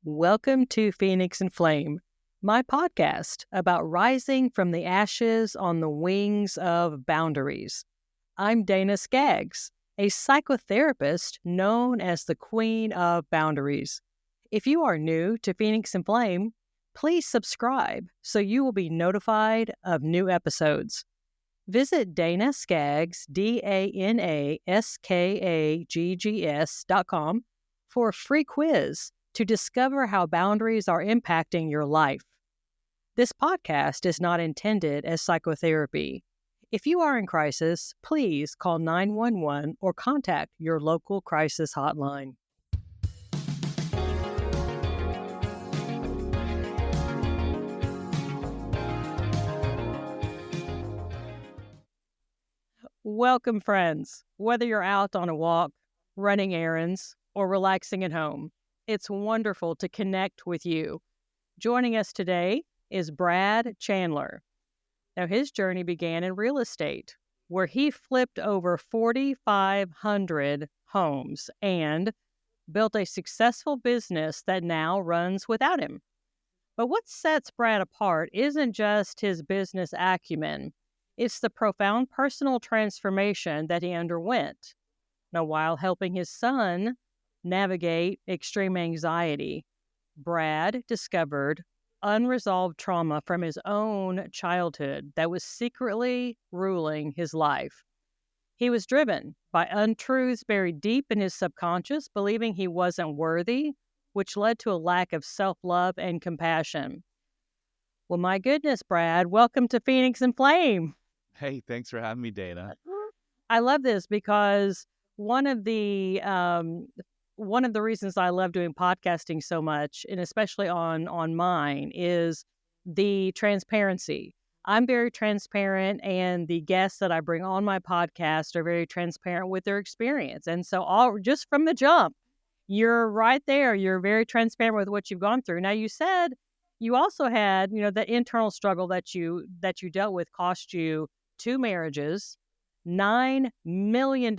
Welcome to Phoenix and Flame, my podcast about rising from the ashes on the wings of boundaries. I'm Dana Skaggs, a psychotherapist known as the Queen of Boundaries. If you are new to Phoenix and Flame, please subscribe so you will be notified of new episodes. Visit Dana Skaggs, DanaSkaggs.com for a free quiz to discover how boundaries are impacting your life. This podcast is not intended as psychotherapy. If you are in crisis, please call 911 or contact your local crisis hotline. Welcome, friends. Whether you're out on a walk, running errands, or relaxing at home, it's wonderful to connect with you. Joining us today is Brad Chandler. Now, his journey began in real estate, where he flipped over 4,500 homes and built a successful business that now runs without him. But what sets Brad apart isn't just his business acumen. It's the profound personal transformation that he underwent. Now, while helping his son navigate extreme anxiety, Brad discovered unresolved trauma from his own childhood that was secretly ruling his life. He was driven by untruths buried deep in his subconscious, believing he wasn't worthy, which led to a lack of self-love and compassion. Well, my goodness, Brad, welcome to Phoenix and Flame. Hey, thanks for having me, Dana. I love this because one of the reasons I love doing podcasting so much, and especially on mine, is the transparency. I'm very transparent, and the guests that I bring on my podcast are very transparent with their experience. And so, just from the jump, you're right there. You're very transparent with what you've gone through. Now, you said you also had, that internal struggle that you dealt with cost you 2 marriages, $9 million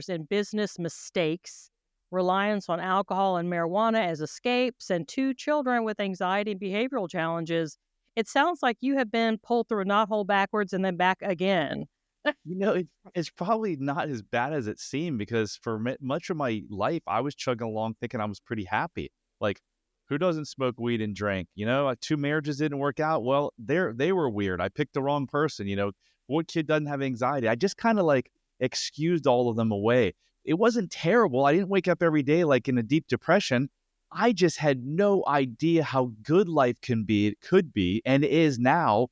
in business mistakes, reliance on alcohol and marijuana as escapes, and 2 children with anxiety and behavioral challenges. It sounds like you have been pulled through a knothole backwards and then back again. It's probably not as bad as it seemed, because for much of my life, I was chugging along thinking I was pretty happy. Like, who doesn't smoke weed and drink? 2 marriages didn't work out. Well, they were weird. I picked the wrong person. What kid doesn't have anxiety? I just kind of excused all of them away. It wasn't terrible. I didn't wake up every day like in a deep depression. I just had no idea how good life could be, and is now,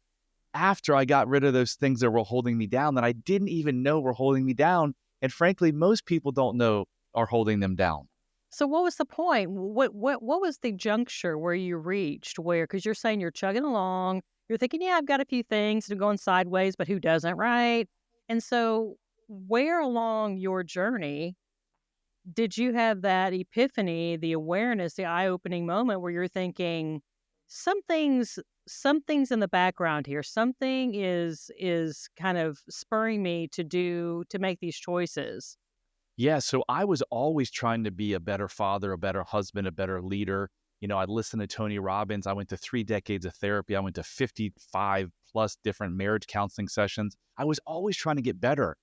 after I got rid of those things that were holding me down, that I didn't even know were holding me down. And frankly, most people don't know are holding them down. So what was the point? What was the juncture where you reached because you're saying you're chugging along, you're thinking, yeah, I've got a few things that are going sideways, but who doesn't, right? And so where along your journey did you have that epiphany, the awareness, the eye-opening moment where you're thinking, something's in the background here. Something is kind of spurring me to make these choices. Yeah, so I was always trying to be a better father, a better husband, a better leader. I listened to Tony Robbins. I went to 3 decades of therapy. I went to 55 plus different marriage counseling sessions. I was always trying to get better.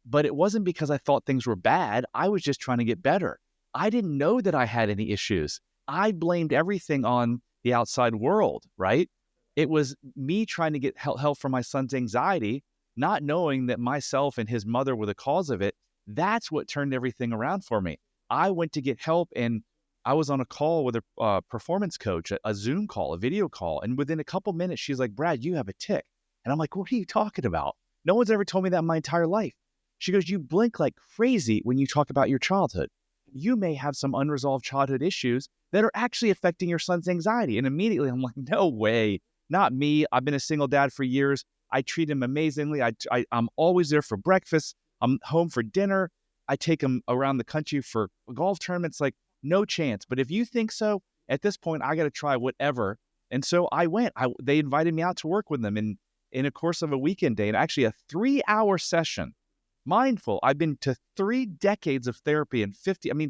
But it wasn't because I thought things were bad. I was just trying to get better. I didn't know that I had any issues. I blamed everything on the outside world, right? It was me trying to get help for my son's anxiety, not knowing that myself and his mother were the cause of it. That's what turned everything around for me. I went to get help, and I was on a call with a performance coach, a Zoom call, a video call. And within a couple minutes, she's like, Brad, you have a tic. And I'm like, what are you talking about? No one's ever told me that in my entire life. She goes, you blink like crazy when you talk about your childhood. You may have some unresolved childhood issues that are actually affecting your son's anxiety. And immediately I'm like, no way, not me. I've been a single dad for years. I treat him amazingly. I'm always there for breakfast. I'm home for dinner. I take him around the country for golf tournaments. Like, no chance. But if you think so, at this point, I got to try whatever. And so I went. They invited me out to work with them in a course of a weekend day, and actually a 3-hour session. Mindful. I've been to 3 decades of therapy and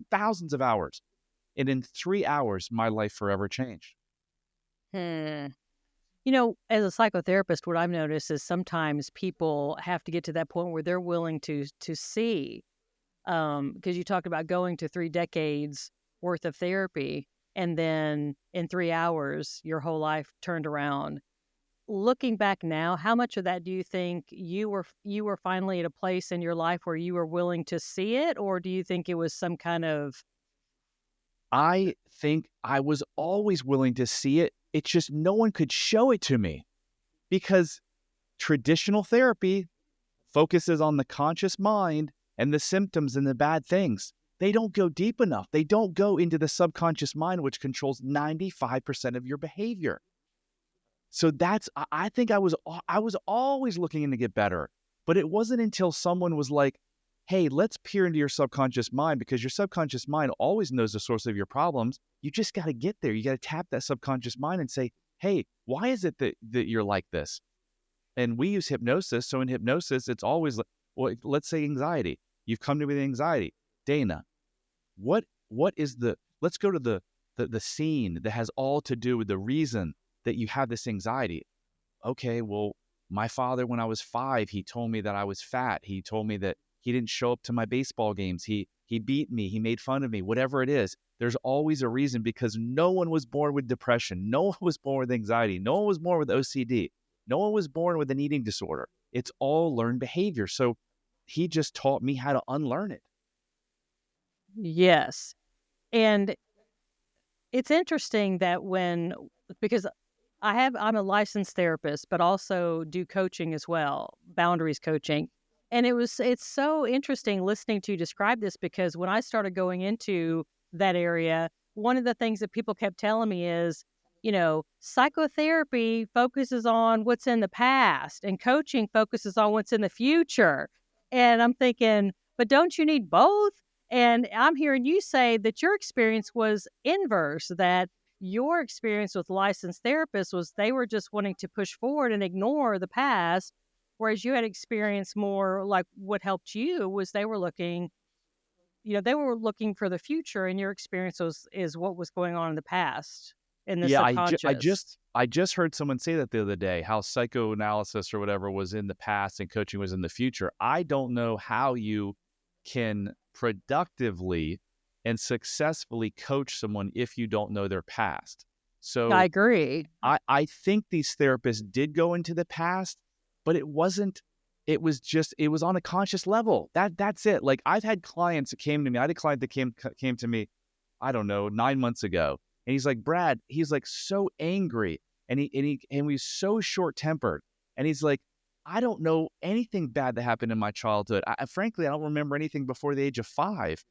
thousands of hours. And in 3 hours, my life forever changed. Hmm. As a psychotherapist, what I've noticed is sometimes people have to get to that point where they're willing to see, because you talked about going to 3 decades worth of therapy, and then in 3 hours, your whole life turned around. Looking back now, how much of that do you think you were finally at a place in your life where you were willing to see it, or do you think it was some kind of I think I was always willing to see it. It's just no one could show it to me because traditional therapy focuses on the conscious mind and the symptoms and the bad things. They don't go deep enough. They don't go into the subconscious mind, which controls 95% of your behavior. So I think I was always looking in to get better, but it wasn't until someone was like, "Hey, let's peer into your subconscious mind because your subconscious mind always knows the source of your problems. You just got to get there. You got to tap that subconscious mind and say, "Hey, why is it that you're like this?" And we use hypnosis. So in hypnosis, it's always like, well, let's say anxiety. You've come to me with anxiety. Dana, what is let's go to the scene that has all to do with the reason that you have this anxiety. Okay, well, my father, when I was 5, he told me that I was fat. He told me that he didn't show up to my baseball games. He beat me. He made fun of me. Whatever it is, there's always a reason because no one was born with depression. No one was born with anxiety. No one was born with OCD. No one was born with an eating disorder. It's all learned behavior. So he just taught me how to unlearn it. yes. And it's interesting that because I'm a licensed therapist, but also do coaching as well, boundaries coaching. And it's so interesting listening to you describe this because when I started going into that area, one of the things that people kept telling me is, psychotherapy focuses on what's in the past and coaching focuses on what's in the future. And I'm thinking, but don't you need both? And I'm hearing you say that your experience was inverse, that your experience with licensed therapists was they were just wanting to push forward and ignore the past, whereas you had experienced more like what helped you was they were looking for the future, and your experience is what was going on in the past in the Yeah, subconscious. I just heard someone say that the other day, how psychoanalysis or whatever was in the past and coaching was in the future. I don't know how you can productively and successfully coach someone if you don't know their past. I So agree. I think these therapists did go into the past, but it wasn't, it was on a conscious level. That's it. Like I've had clients that came to me. I had a client that came to me, I don't know, 9 months ago. And he's like, Brad, he's like so angry and he's so short tempered. And he's like, I don't know anything bad that happened in my childhood. Frankly, I don't remember anything before the age of 5.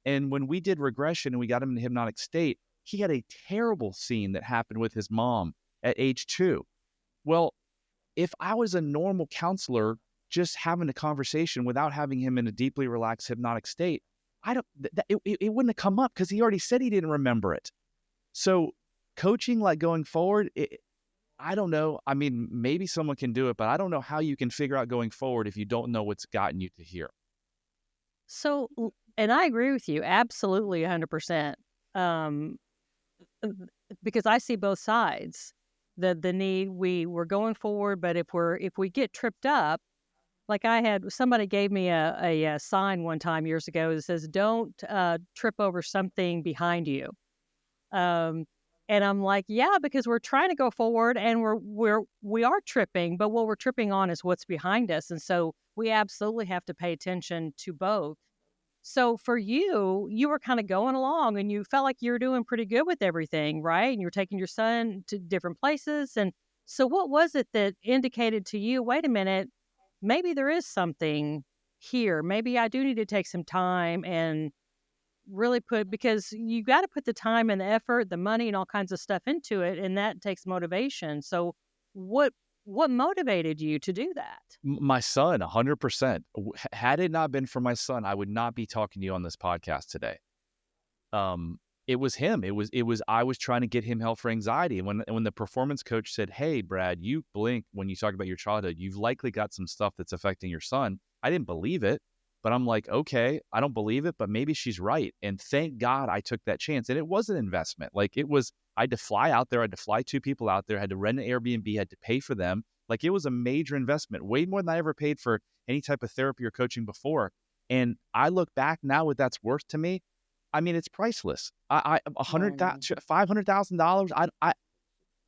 And when we did regression and we got him in a hypnotic state, he had a terrible scene that happened with his mom at age 2. Well, if I was a normal counselor just having a conversation without having him in a deeply relaxed hypnotic state, I don't it wouldn't have come up because he already said he didn't remember it. So coaching like going forward, I don't know. I mean, maybe someone can do it, but I don't know how you can figure out going forward if you don't know what's gotten you to here. And I agree with you absolutely 100%. Um, because I see both sides. The need we're going forward, but if we get tripped up, like I had somebody gave me a sign one time years ago that says, "Don't trip over something behind you." Um, and I'm like, yeah, because we're trying to go forward and we are tripping, but what we're tripping on is what's behind us, and so we absolutely have to pay attention to both. So for you, you were kind of going along and you felt like you were doing pretty good with everything, right? And you were taking your son to different places. And so what was it that indicated to you, wait a minute, maybe there is something here. Maybe I do need to take some time and really because you got to put the time and the effort, the money and all kinds of stuff into it. And that takes motivation. So what, what motivated you to do that? My son, 100%. Had it not been for my son, I would not be talking to you on this podcast today. It was him. I was trying to get him help for anxiety. And when the performance coach said, "Hey, Brad, you blink when you talk about your childhood, you've likely got some stuff that's affecting your son." I didn't believe it. But I'm like, okay, I don't believe it, but maybe she's right. And thank God I took that chance. And it was an investment. Like I had to fly out there, I had to fly 2 people out there, had to rent an Airbnb, had to pay for them. Like it was a major investment, way more than I ever paid for any type of therapy or coaching before. And I look back now what that's worth to me. I mean, it's priceless. Mm. $500,000.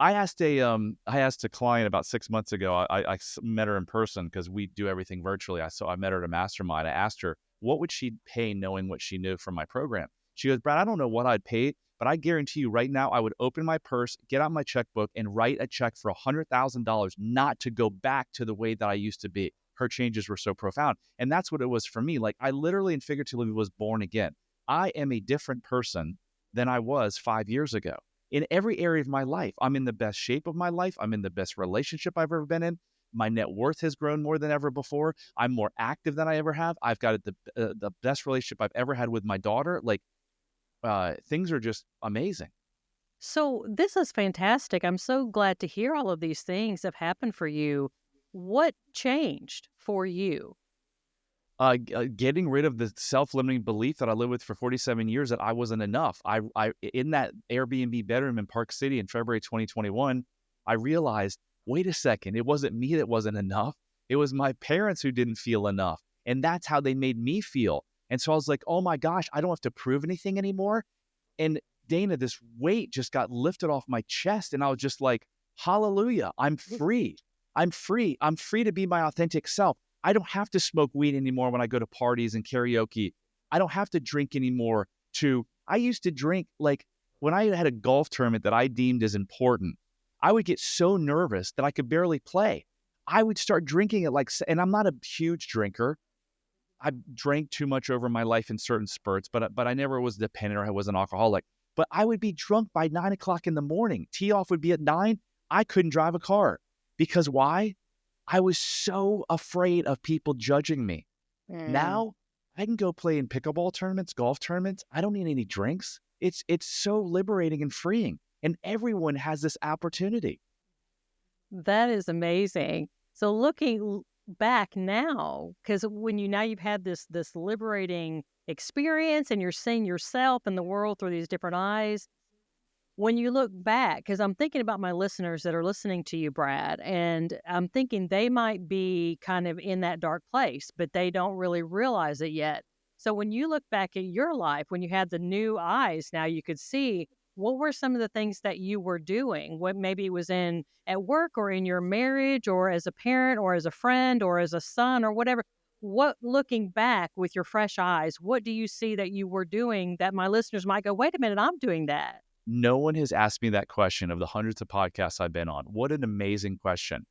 I asked a client about 6 months ago. I met her in person because we do everything virtually. I met her at a mastermind. I asked her what would she pay knowing what she knew from my program. She goes, Brad, I don't know what I'd pay, but I guarantee you right now I would open my purse, get out my checkbook, and write a check for $100,000 not to go back to the way that I used to be. Her changes were so profound, and that's what it was for me. Like I literally and figuratively was born again. I am a different person than I was 5 years ago in every area of my life. I'm in the best shape of my life. I'm in the best relationship I've ever been in. My net worth has grown more than ever before. I'm more active than I ever have. I've got the best relationship I've ever had with my daughter. Like things are just amazing. So this is fantastic. I'm so glad to hear all of these things have happened for you. What changed for you? Getting rid of the self-limiting belief that I lived with for 47 years that I wasn't enough. I in that Airbnb bedroom in Park City in February 2021, I realized, wait a second, it wasn't me that wasn't enough. It was my parents who didn't feel enough. And that's how they made me feel. And so I was like, oh my gosh, I don't have to prove anything anymore. And Dana, this weight just got lifted off my chest. And I was just like, hallelujah, I'm free. I'm free. I'm free to be my authentic self. I don't have to smoke weed anymore when I go to parties and karaoke. I don't have to drink anymore I used to drink like when I had a golf tournament that I deemed as important, I would get so nervous that I could barely play. I would start drinking and I'm not a huge drinker. I drank too much over my life in certain spurts, but I never was dependent or I was an alcoholic. But I would be drunk by 9 o'clock in the morning. Tee off would be at 9. I couldn't drive a car because why? I was so afraid of people judging me. Mm. Now I can go play in pickleball tournaments, golf tournaments. I don't need any drinks. It's so liberating and freeing, and everyone has this opportunity. That is amazing. So back now, because you've had this liberating experience, and you're seeing yourself and the world through these different eyes. When you look back, because I'm thinking about my listeners that are listening to you, Brad, and I'm thinking they might be kind of in that dark place, but they don't really realize it yet. So when you look back at your life, when you had the new eyes, now you could see what were some of the things that you were doing, what maybe it was in at work or in your marriage or as a parent or as a friend or as a son or whatever. What, looking back with your fresh eyes, what do you see that you were doing that my listeners might go, wait a minute, I'm doing that? No one has asked me that question of the hundreds of podcasts I've been on. What an amazing question.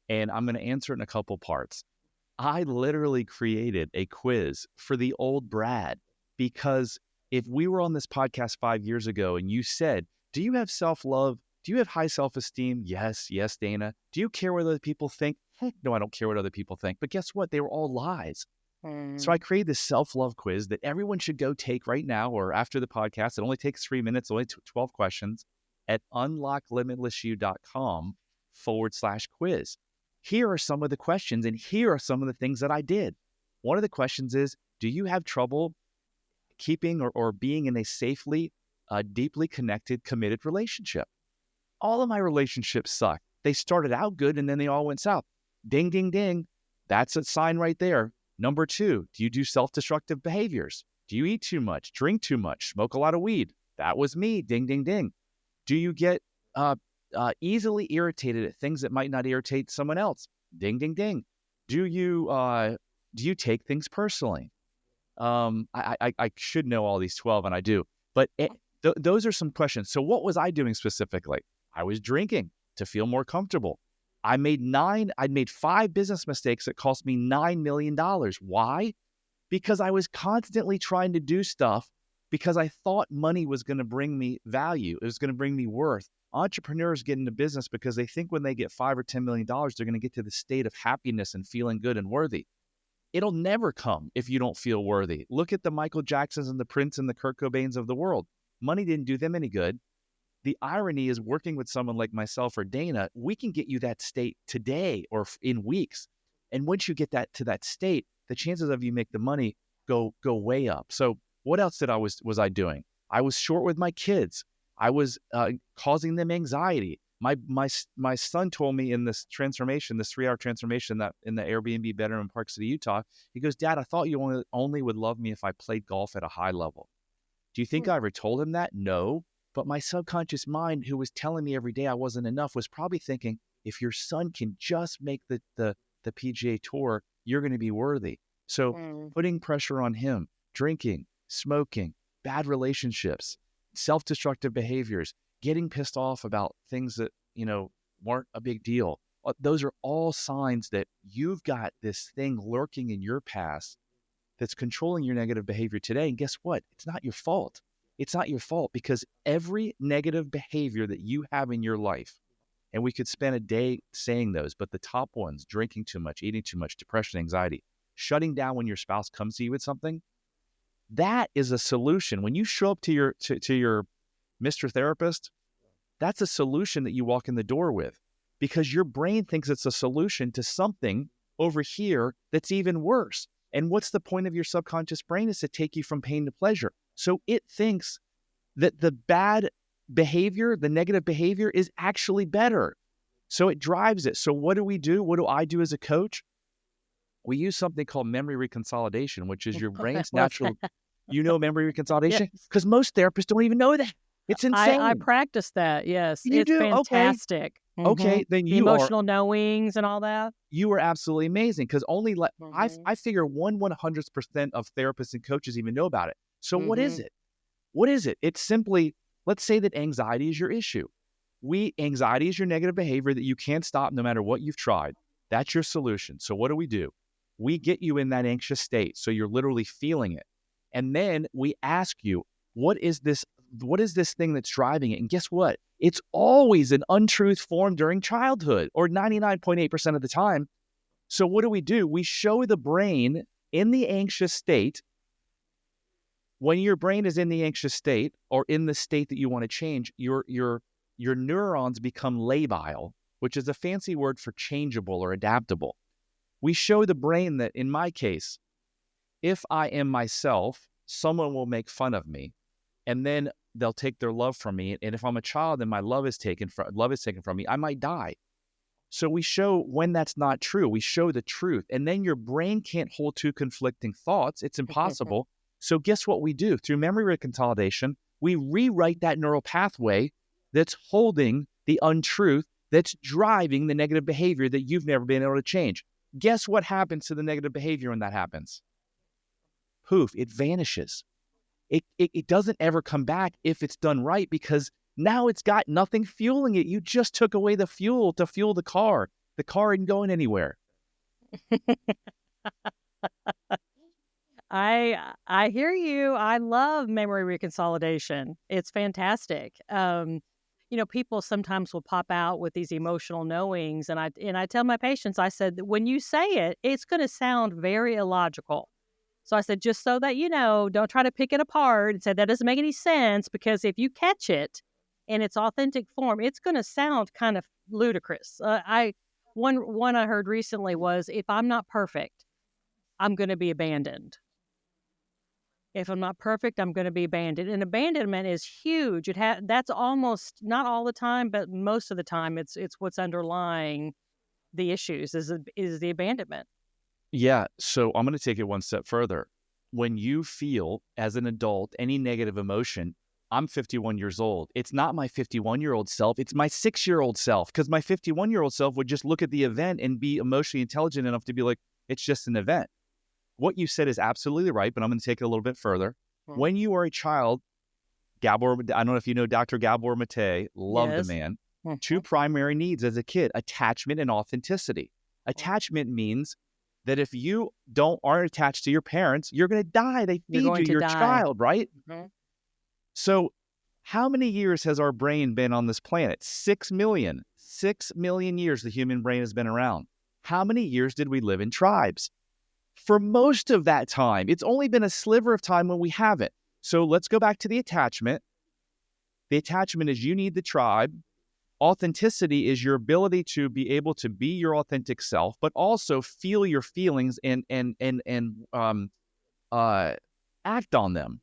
And I'm going to answer it in a couple parts. I literally created a quiz for the old Brad because if we were on this podcast 5 years ago and you said, do you have self-love? Do you have high self-esteem? Yes, yes, Dana. Do you care what other people think? Heck no, I don't care what other people think. But guess what? They were all lies. So I Mm. created this self-love quiz that everyone should go take right now or after the podcast. It only takes 3 minutes, only 12 questions at unlocklimitlessyou.com/quiz. Here are some of the questions and here are some of the things that I did. One of the questions is, do you have trouble keeping or being in a safely, deeply connected, committed relationship? All of my relationships suck. They started out good and then they all went south. Ding, ding, ding. That's a sign right there. Number 2, do you do self-destructive behaviors? Do you eat too much, drink too much, smoke a lot of weed? That was me. Ding, ding, ding. Do you get easily irritated at things that might not irritate someone else? Ding, ding, ding. Do you take things personally? I should know all these 12, and I do. But those are some questions. So what was I doing specifically? I was drinking to feel more comfortable. I'd made 5 business mistakes that cost me $9 million. Why? Because I was constantly trying to do stuff because I thought money was going to bring me value. It was going to bring me worth. Entrepreneurs get into business because they think when they get $5 or $10 million, they're going to get to the state of happiness and feeling good and worthy. It'll never come if you don't feel worthy. Look at the Michael Jacksons and the Prince and the Kurt Cobains of the world. Money didn't do them any good. The irony is working with someone like myself or Dana, we can get you that state today or in weeks. And once you get that to that state, the chances of you make the money go way up. So what else was I doing? I was short with my kids. I was causing them anxiety. My son told me in this transformation, this 3-hour transformation that in the Airbnb bedroom in Park City, Utah, he goes, "Dad, I thought you only would love me if I played golf at a high level." Do you think I ever told him that? No. But my subconscious mind, who was telling me every day I wasn't enough, was probably thinking, if your son can just make the PGA Tour, you're going to be worthy. So putting pressure on him, drinking, smoking, bad relationships, self-destructive behaviors, getting pissed off about things that, weren't a big deal. Those are all signs that you've got this thing lurking in your past that's controlling your negative behavior today. And guess what? It's not your fault. It's not your fault, because every negative behavior that you have in your life, and we could spend a day saying those, but the top ones, drinking too much, eating too much, depression, anxiety, shutting down when your spouse comes to you with something, that is a solution. When you show up to your Mr. Therapist, that's a solution that you walk in the door with, because your brain thinks it's a solution to something over here that's even worse. And what's the point of your subconscious brain? Is to take you from pain to pleasure. So it thinks that the bad behavior, the negative behavior, is actually better. So it drives it. So what do we do? What do I do as a coach? We use something called memory reconsolidation, which is your brain's natural, memory reconsolidation? Yes. Because most therapists don't even know that. It's insane. I practice that. Yes. You It's do? fantastic. Okay, then The emotional knowings and all that. You are absolutely amazing, because only I figure 1/100% of therapists and coaches even know about it. So what is it? What is it? It's simply, let's say that anxiety is your issue. Anxiety is your negative behavior that you can't stop no matter what you've tried. That's your solution. So what do? We get you in that anxious state, so you're literally feeling it. And then we ask you, what is this thing that's driving it? And guess what? It's always an untruth formed during childhood, or 99.8% of the time. So what do? We show the brain in the anxious state. When your brain is in the anxious state, or in the state that you want to change, your neurons become labile, which is a fancy word for changeable or adaptable. We show the brain that, in my case, if I am myself, someone will make fun of me, and then they'll take their love from me. And if I'm a child and my love is taken from me, I might die. So we show when that's not true. We show the truth. And then your brain can't hold two conflicting thoughts. It's impossible. So guess what we do? Through memory reconsolidation, we rewrite that neural pathway that's holding the untruth, that's driving the negative behavior that you've never been able to change. Guess what happens to the negative behavior when that happens? Poof, it vanishes. It doesn't ever come back if it's done right, because now it's got nothing fueling it. You just took away the fuel to fuel the car. The car isn't going anywhere. I hear you. I love memory reconsolidation. It's fantastic. People sometimes will pop out with these emotional knowings, and I tell my patients, I said, when you say it, it's going to sound very illogical. So I said, just so that you know, don't try to pick it apart and say that doesn't make any sense, because if you catch it in its authentic form, it's going to sound kind of ludicrous. One I heard recently was, if I'm not perfect, I'm going to be abandoned. If I'm not perfect, I'm going to be abandoned. And abandonment is huge. That's almost, not all the time, but most of the time, it's what's underlying the issues is the abandonment. Yeah. So I'm going to take it one step further. When you feel as an adult any negative emotion, I'm 51 years old. It's not my 51-year-old self. It's my 6-year-old self, because my 51-year-old self would just look at the event and be emotionally intelligent enough to be like, it's just an event. What you said is absolutely right, but I'm going to take it a little bit further. When you are a child, Gabor, I don't know if you know Dr. Gabor Mate, love the man. Two primary needs as a kid: attachment and authenticity. Attachment means that if you aren't attached to your parents, you're going to die. They feed you your child, right? So how many years has our brain been on this planet? 6 million. 6 million years the human brain has been around. How many years did we live in tribes? For most of that time. It's only been a sliver of time when we haven't. So let's go back to the attachment. The attachment is, you need the tribe. Authenticity is your ability to be able to be your authentic self, but also feel your feelings and act on them.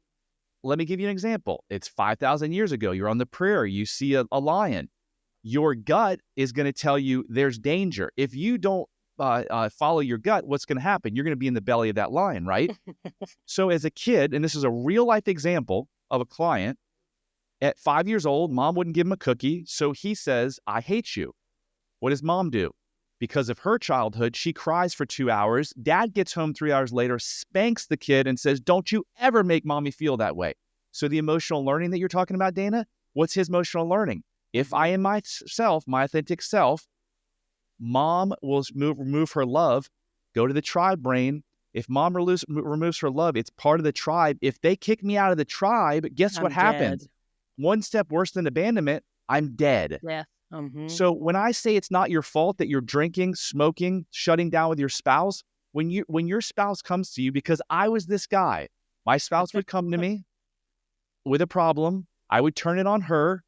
Let me give you an example. It's 5,000 years ago. You're on the prairie. You see a lion. Your gut is going to tell you there's danger. If you don't follow your gut, what's going to happen? You're going to be in the belly of that lion, right? So as a kid, and this is a real life example of a client, at 5 years old, mom wouldn't give him a cookie. So he says, I hate you. What does mom do? Because of her childhood, she cries for 2 hours. Dad gets home 3 hours later, spanks the kid and says, don't you ever make mommy feel that way. So the emotional learning that you're talking about, Dana, what's his emotional learning? If I am myself, my authentic self, mom will remove her love, go to the tribe brain. If mom removes her love, it's part of the tribe. If they kick me out of the tribe, guess what I'm dead. happens? One step worse than abandonment, I'm dead. Yeah. Mm-hmm. So when I say it's not your fault that you're drinking, smoking, shutting down with your spouse, when your spouse comes to you, because I was this guy, my spouse would come to me with a problem. I would turn it on her.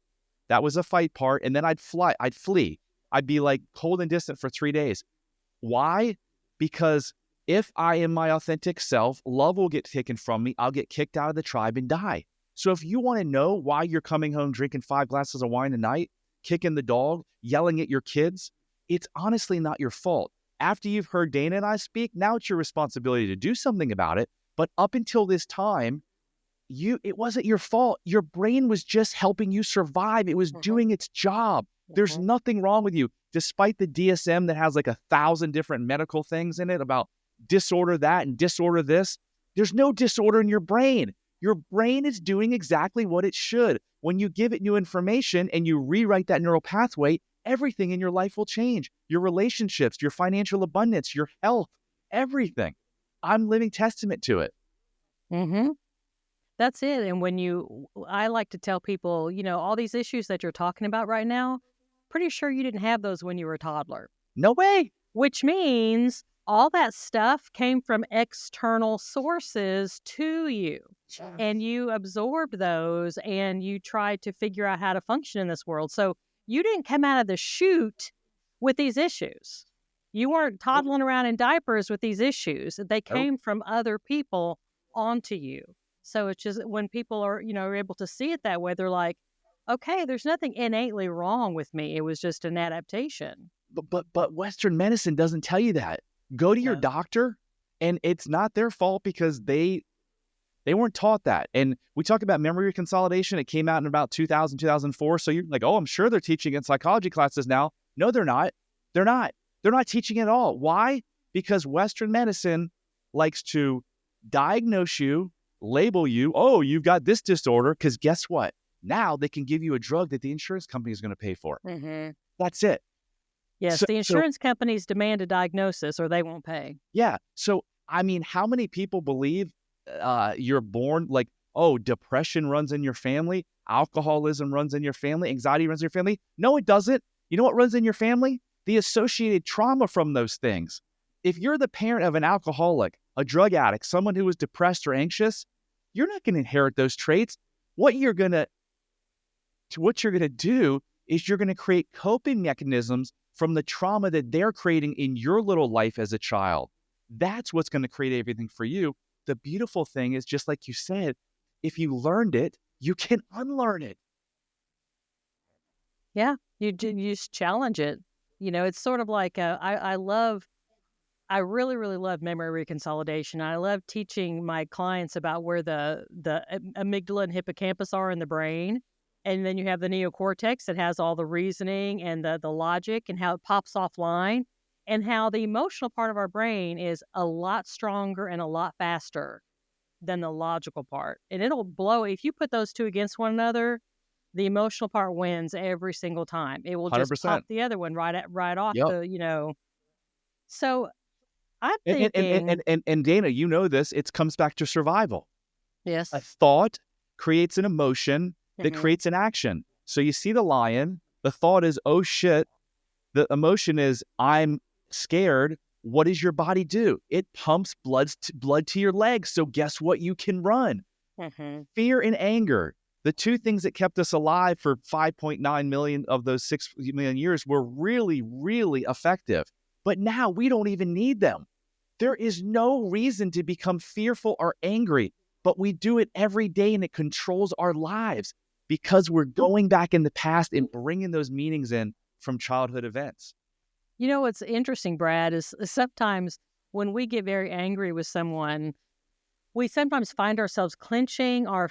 That was a fight part. And then I'd flee. I'd be like cold and distant for 3 days. Why? Because if I am my authentic self, love will get taken from me. I'll get kicked out of the tribe and die. So if you want to know why you're coming home drinking 5 glasses of wine a night, kicking the dog, yelling at your kids, it's honestly not your fault. After you've heard Dana and I speak, now it's your responsibility to do something about it. But up until this time, it wasn't your fault. Your brain was just helping you survive. It was doing its job. There's nothing wrong with you. Despite the DSM that has like 1,000 different medical things in it about disorder that and disorder this, there's no disorder in your brain. Your brain is doing exactly what it should. When you give it new information and you rewrite that neural pathway, everything in your life will change. Your relationships, your financial abundance, your health, everything. I'm living testament to it. Mm-hmm. That's it. And I like to tell people, all these issues that you're talking about right now, pretty sure you didn't have those when you were a toddler. No way. Which means all that stuff came from external sources to you. And you absorbed those and you tried to figure out how to function in this world. So you didn't come out of the chute with these issues. You weren't toddling around in diapers with these issues. They came from other people onto you. So it's just when people are able to see it that way, they're like, okay, there's nothing innately wrong with me. It was just an adaptation. But Western medicine doesn't tell you that. Go to your doctor, and it's not their fault because they weren't taught that. And we talk about memory reconsolidation. It came out in about 2000, 2004. So you're like, oh, I'm sure they're teaching in psychology classes now. No, they're not. They're not. They're not teaching it at all. Why? Because Western medicine likes to diagnose you, label you. Oh, you've got this disorder. Because guess what? Now they can give you a drug that the insurance company is going to pay for. Mm-hmm. That's it. Yes, the insurance companies demand a diagnosis or they won't pay. Yeah. So, I mean, how many people believe you're born like, oh, depression runs in your family, alcoholism runs in your family, anxiety runs in your family? No, it doesn't. You know what runs in your family? The associated trauma from those things. If you're the parent of an alcoholic, a drug addict, someone who is depressed or anxious, you're not going to inherit those traits. What you're going to do is you're going to create coping mechanisms from the trauma that they're creating in your little life as a child. That's what's going to create everything for you. The beautiful thing is, just like you said, if you learned it, you can unlearn it. Yeah, you just challenge it. It's sort of like I really, really love memory reconsolidation. I love teaching my clients about where the amygdala and hippocampus are in the brain. And then you have the neocortex that has all the reasoning and the logic and how it pops offline, and how the emotional part of our brain is a lot stronger and a lot faster than the logical part. And it'll blow. If you put those two against one another, the emotional part wins every single time. It will just 100%. pop the other one right off Yep. So I'm thinking. And Dana, you know this, it comes back to survival. Yes. A thought creates an emotion that creates an action. So you see the lion, the thought is, oh shit. The emotion is, I'm scared. What does your body do? It pumps blood to your legs. So guess what? You can run. Fear and anger. The two things that kept us alive for 5.9 million of those 6 million years were really, really effective. But now we don't even need them. There is no reason to become fearful or angry, but we do it every day and it controls our lives because we're going back in the past and bringing those meanings in from childhood events. You know what's interesting, Brad, is sometimes when we get very angry with someone, we sometimes find ourselves clenching our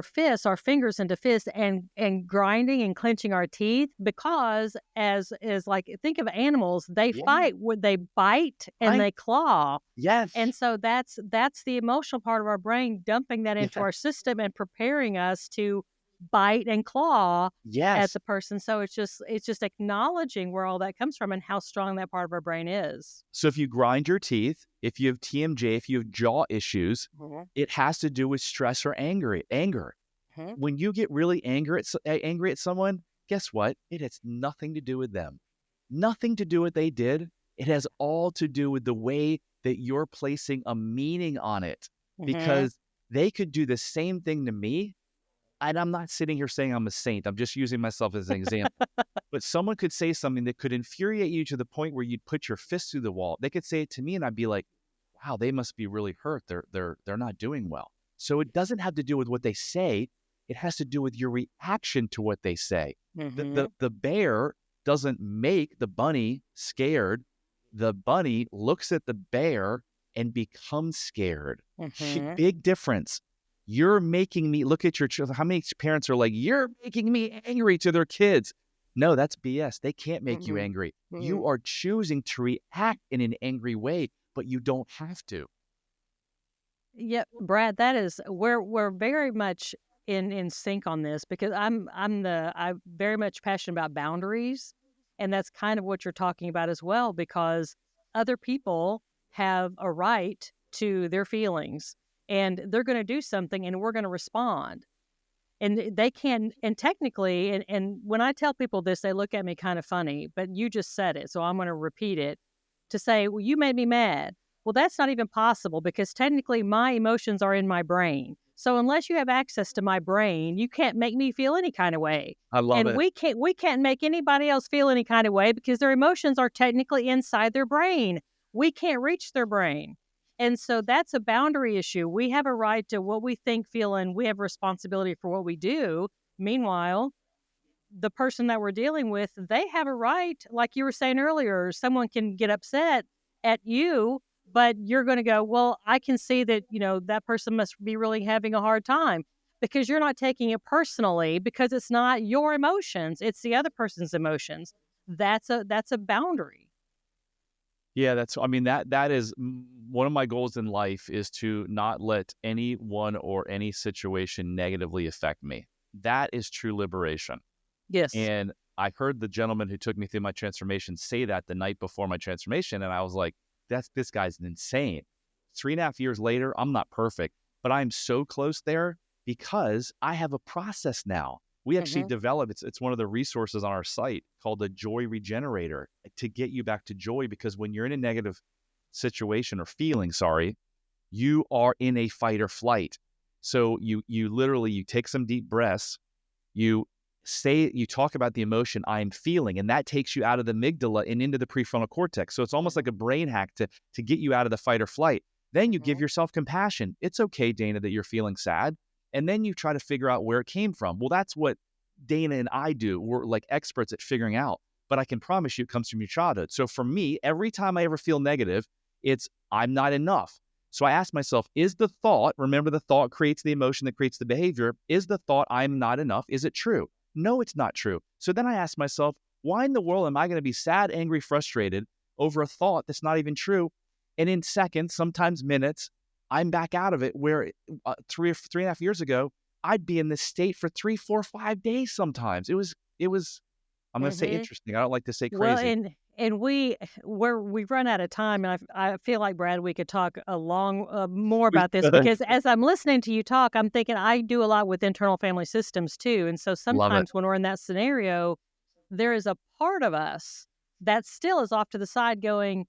fists, our fingers into fists, and grinding and clenching our teeth because as like think of animals, they Yeah. fight where they bite and Right? they claw. Yes. And so that's the emotional part of our brain dumping that into Yeah. our system and preparing us to bite and claw at Yes. the person. So it's just acknowledging where all that comes from and how strong that part of our brain is. So if you grind your teeth, if you have TMJ, if you have jaw issues, Mhm, it has to do with stress or anger. mhm, When you get really angry at someone, guess what? It has nothing to do with them. Nothing to do with what they did. It has all to do with the way that you're placing a meaning on it. mhm. Because they could do the same thing to me. And I'm not sitting here saying I'm a saint. I'm just using myself as an example. But someone could say something that could infuriate you to the point where you'd put your fist through the wall. They could say it to me and I'd be like, wow, they must be really hurt. They're not doing well. So it doesn't have to do with what they say. It has to do with your reaction to what they say. Mhm, The bear doesn't make the bunny scared. The bunny looks at the bear and becomes scared. mhm, Big difference. You're making me look at your children. How many parents are like, you're making me angry to their kids? No, that's BS. They can't make you mhm, angry. You mhm. are choosing to react in an angry way, but you don't have to. Yep, Brad, that is we're very much in sync on this because I'm very much passionate about boundaries, and that's kind of what you're talking about as well because other people have a right to their feelings and they're going to do something and we're going to respond. And they can, and technically, and when I tell people this, they look at me kind of funny, but you just said it. So I'm going to repeat it to say, well, you made me mad. Well, that's not even possible because technically my emotions are in my brain. So unless you have access to my brain, you can't make me feel any kind of way. I love And it. we can't make anybody else feel any kind of way because their emotions are technically inside their brain. We can't reach their brain. And so that's a boundary issue. We have a right to what we think, feel, and we have responsibility for what we do. Meanwhile, the person that we're dealing with, they have a right, like you were saying earlier, someone can get upset at you, but you're going to go, well, I can see that, that person must be really having a hard time because you're not taking it personally because it's not your emotions, it's the other person's emotions. That's a boundary. Yeah, I mean, that is one of my goals in life is to not let anyone or any situation negatively affect me. That is true liberation. Yes. And I heard the gentleman who took me through my transformation say that the night before my transformation. And I was like, this guy's insane. 3.5 years later, I'm not perfect, but I'm so close there because I have a process now. We actually Hmm. develop, it's one of the resources on our site called the Joy Regenerator to get you back to joy. Because when you're in a negative situation or feeling, sorry, you are in a fight or flight. So you literally, you take some deep breaths, you talk about the emotion I'm feeling, and that takes you out of the amygdala and into the prefrontal cortex. So it's almost like a brain hack to get you out of the fight or flight. Then you give Hmm. yourself compassion. It's okay, Dana, that you're feeling sad. And then you try to figure out where it came from. Well, that's what Dana and I do. We're like experts at figuring out. But I can promise you it comes from your childhood. So for me, every time I ever feel negative, it's I'm not enough. So I ask myself, is the thought, remember the thought creates the emotion that creates the behavior, is the thought I'm not enough, is it true? No, it's not true. So then I ask myself, why in the world am I going to be sad, angry, frustrated over a thought that's not even true? And in seconds, sometimes minutes, I'm back out of it. Where 3.5 years ago, I'd be in this state for 3, 4, 5 days sometimes. It was. I'm going to say Hmm. interesting. I don't like to say Well, crazy. and we've run out of time, and I feel like Brad, we could talk a long more We about this should. because as I'm listening to you talk, I'm thinking I do a lot with internal family systems too, and so Love it. sometimes when we're in that scenario, there is a part of us that still is off to the side going,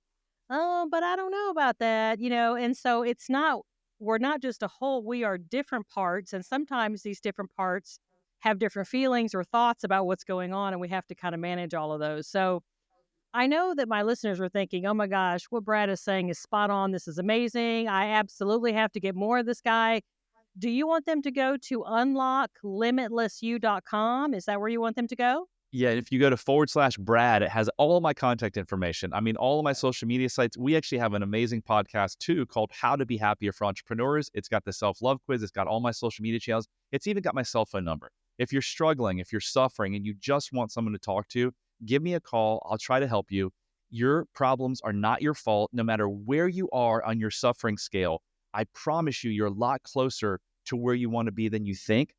oh, but I don't know about that, and so it's not. we're not just a whole, we are different parts. And sometimes these different parts have different feelings or thoughts about what's going on, and we have to kind of manage all of those. So I know that my listeners are thinking, oh my gosh, what Brad is saying is spot on. This is amazing. I absolutely have to get more of this guy. Do you want them to go to unlocklimitlessyou.com? Is that where you want them to go? Yeah, if you go to /Brad, it has all of my contact information. I mean, all of my social media sites. We actually have an amazing podcast too called How to Be Happier for Entrepreneurs. It's got the self-love quiz. It's got all my social media channels. It's even got my cell phone number. If you're struggling, if you're suffering, and you just want someone to talk to, give me a call. I'll try to help you. Your problems are not your fault, no matter where you are on your suffering scale. I promise you're a lot closer to where you want to be than you think.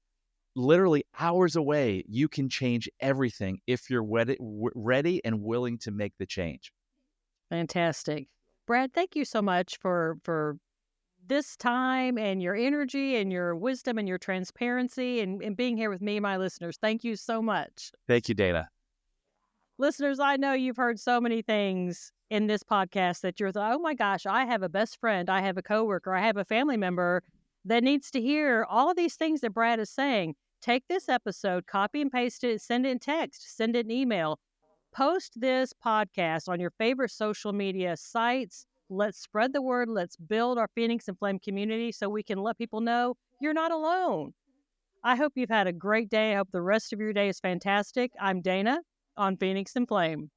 Literally hours away, you can change everything if you're ready and willing to make the change. Fantastic. Brad, thank you so much for this time and your energy and your wisdom and your transparency and being here with me and my listeners. Thank you so much. Thank you, Dana. Listeners, I know you've heard so many things in this podcast that you're oh my gosh, I have a best friend, I have a coworker, I have a family member that needs to hear all of these things that Brad is saying. Take this episode, copy and paste it, send it in text, send it in email, post this podcast on your favorite social media sites. Let's spread the word. Let's build our Phoenix and Flame community so we can let people know you're not alone. I hope you've had a great day. I hope the rest of your day is fantastic. I'm Dana on Phoenix and Flame.